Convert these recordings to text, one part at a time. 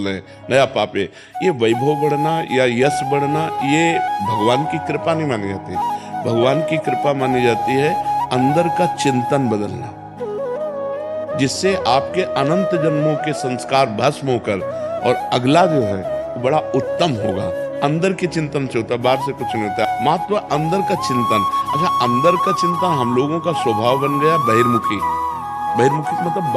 रहे हैं, नया पाप है। ये वैभव बढ़ना या यश बढ़ना ये भगवान की कृपा नहीं मानी जाती। भगवान की कृपा मानी जाती है अंदर का चिंतन बदलना, जिससे आपके अनंत जन्मों के संस्कार भस्म होकर और अगला जो है वो बड़ा उत्तम होगा। अंदर के चिंतन से होता है, बाहर से कुछ नहीं होता। महत्व अंदर का चिंतन। अच्छा, अंदर का चिंतन हम लोगों का स्वभाव बन गया बहिर्मुखी। बहिर्मुखी मतलब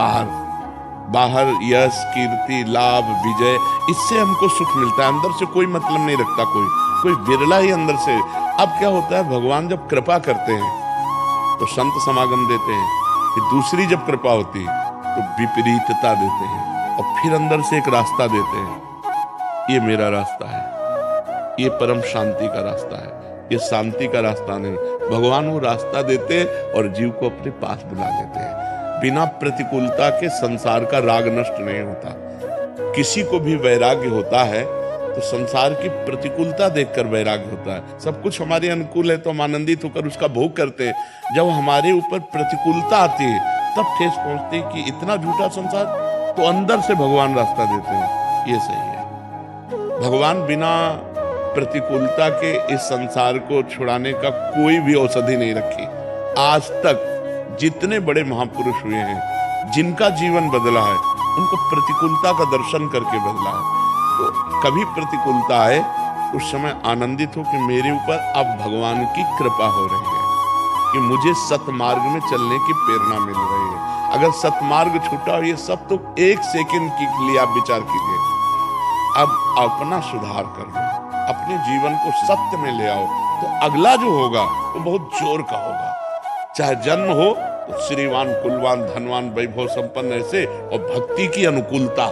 बाहर यश, कीर्ति, लाभ, विजय, इससे हमको सुख मिलता है। अंदर से कोई मतलब नहीं रखता कोई बिरला ही अंदर से। अब क्या होता है, भगवान जब कृपा करते हैं तो संत समागम देते हैं, फिर दूसरी जब कृपा होती है तो विपरीतता देते हैं, और फिर अंदर से एक रास्ता देते हैं। ये मेरा रास्ता है, ये परम शांति का रास्ता है, ये शांति का रास्ता नहीं। भगवान वो रास्ता देते और जीव को अपने पास बुला लेते हैं। बिना प्रतिकूलता के संसार का राग नष्ट नहीं होता। किसी को भी वैराग्य होता है तो संसार की प्रतिकूलता देखकर वैराग्य होता है। सब कुछ हमारे अनुकूल है तो हम आनंदित होकर उसका भोग करते हैं। जब हमारे ऊपर प्रतिकूलता आती है तब ठेस पहुंचती है कि इतना झूठा संसार, तो अंदर से भगवान रास्ता देते हैं। ये सही है। भगवान बिना प्रतिकूलता के इस संसार को छुड़ाने का कोई भी औषधि नहीं रखी। आज तक जितने बड़े महापुरुष हुए हैं, जिनका जीवन बदला है, उनको प्रतिकूलता का दर्शन करके बदला है। तो कभी प्रतिकूलता आए उस समय आनंदित हो कि मेरे ऊपर अब भगवान की कृपा हो रही है, कि मुझे सतमार्ग में चलने की प्रेरणा मिल रही है। अगर सतमार्ग छूटा और ये सब, तो एक सेकंड के लिए आप विचार कीजिए, अब अपना सुधार कर लो, अपने जीवन को सत्य में ले आओ, तो अगला जो होगा वो बहुत जोर का होगा। चाहे जन्म हो तो श्रीवान, कुलवान, धनवान, वैभव संपन्न ऐसे, और भक्ति की अनुकूलता,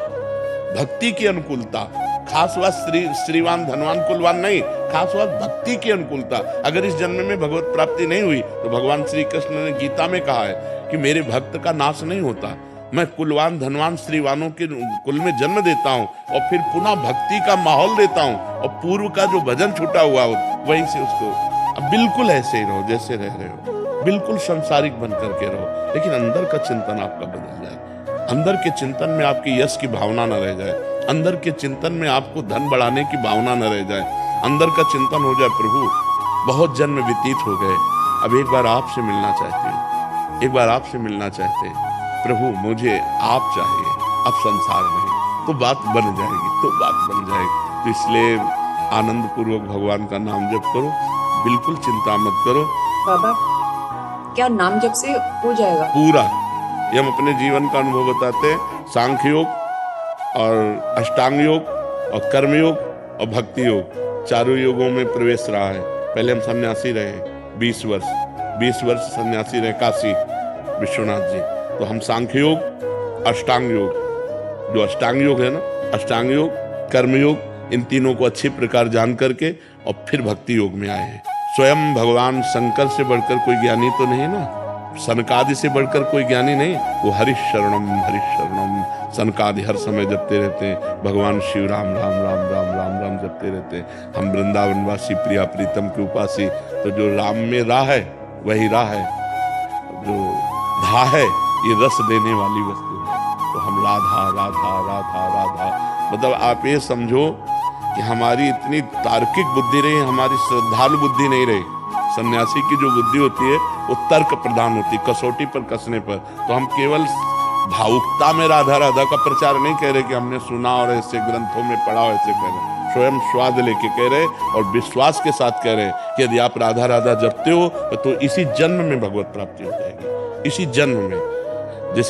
भक्ति की अनुकूलता। खास बात श्रीवान, धनवान, कुलवान नहीं, खास बात भक्ति की अनुकूलता। अगर इस जन्म में भगवत प्राप्ति नहीं हुई तो भगवान श्री कृष्ण ने गीता में कहा है कि मेरे भक्त का नाश नहीं होता। मैं कुलवान, धनवान, श्रीवानों के कुल में जन्म देता हूँ और फिर पुनः भक्ति का माहौल देता हूँ, और पूर्व का जो भजन छूटा हुआ हो वहीं से उसको। अब बिल्कुल ऐसे ही रहो जैसे रह रहे हो, बिल्कुल संसारिक बन करके रहो, लेकिन अंदर का चिंतन आपका बदल जाए। अंदर के चिंतन में आपकी यश की भावना न रह जाए, अंदर के चिंतन में आपको धन बढ़ाने की भावना न रह जाए, अंदर का चिंतन हो जाए प्रभु बहुत जन्म व्यतीत हो गए, अब एक बार आपसे मिलना चाहते हैं, एक बार आपसे मिलना चाहते हैं प्रभु, मुझे आप चाहिए, अब संसार नहीं। तो बात बन जाएगी, तो बात बन जाएगी। तो इसलिए आनंद पूर्वक भगवान का नाम जप करो, बिल्कुल चिंता मत करो। बाबा, क्या नाम जप से हो जाएगा पूरा? ये हम अपने जीवन का अनुभव बताते हैं। सांख्य योग और अष्टांग योग और कर्म योग और भक्ति योग, चारों योगों में प्रवेश रहा है। पहले हम सन्यासी रहे 20 वर्ष सन्यासी रहे काशी विश्वनाथ जी। तो हम सांख्य योग, अष्टांग योग, जो अष्टांग योग है ना, अष्टांग योग, कर्म योग, इन तीनों को अच्छी प्रकार जान करके और फिर भक्ति योग में आए हैं। स्वयं भगवान शंकर से बढ़कर कोई ज्ञानी तो नहीं ना, सनकादि से बढ़कर कोई ज्ञानी नहीं। वो हरिशरणम हरिशरणम सनकादि हर समय जपते रहते हैं। भगवान शिव राम राम राम राम राम राम जपते रहते हैं। हम वृंदावनवासी प्रिया प्रीतम के उपासी, तो जो राम में राह है वही राह है, जो धा है ये रस देने वाली वस्तु है। तो हम राधा राधा राधा राधा, मतलब आप ये समझो कि हमारी इतनी तार्किक बुद्धि रही, हमारी श्रद्धालु बुद्धि नहीं रही। सन्यासी की जो बुद्धि होती है वो तर्क प्रधान होती है, कसौटी पर कसने पर। तो हम केवल भावुकता में राधा राधा का प्रचार नहीं कह रहे कि हमने सुना और ऐसे ग्रंथों में पढ़ा और ऐसे कह रहे, स्वयं स्वाद लेके कह रहे और विश्वास के साथ कह रहे कि यदि आप राधा राधा जपते हो तो इसी जन्म में भगवत प्राप्ति हो जाएगी, इसी जन्म में। जैसे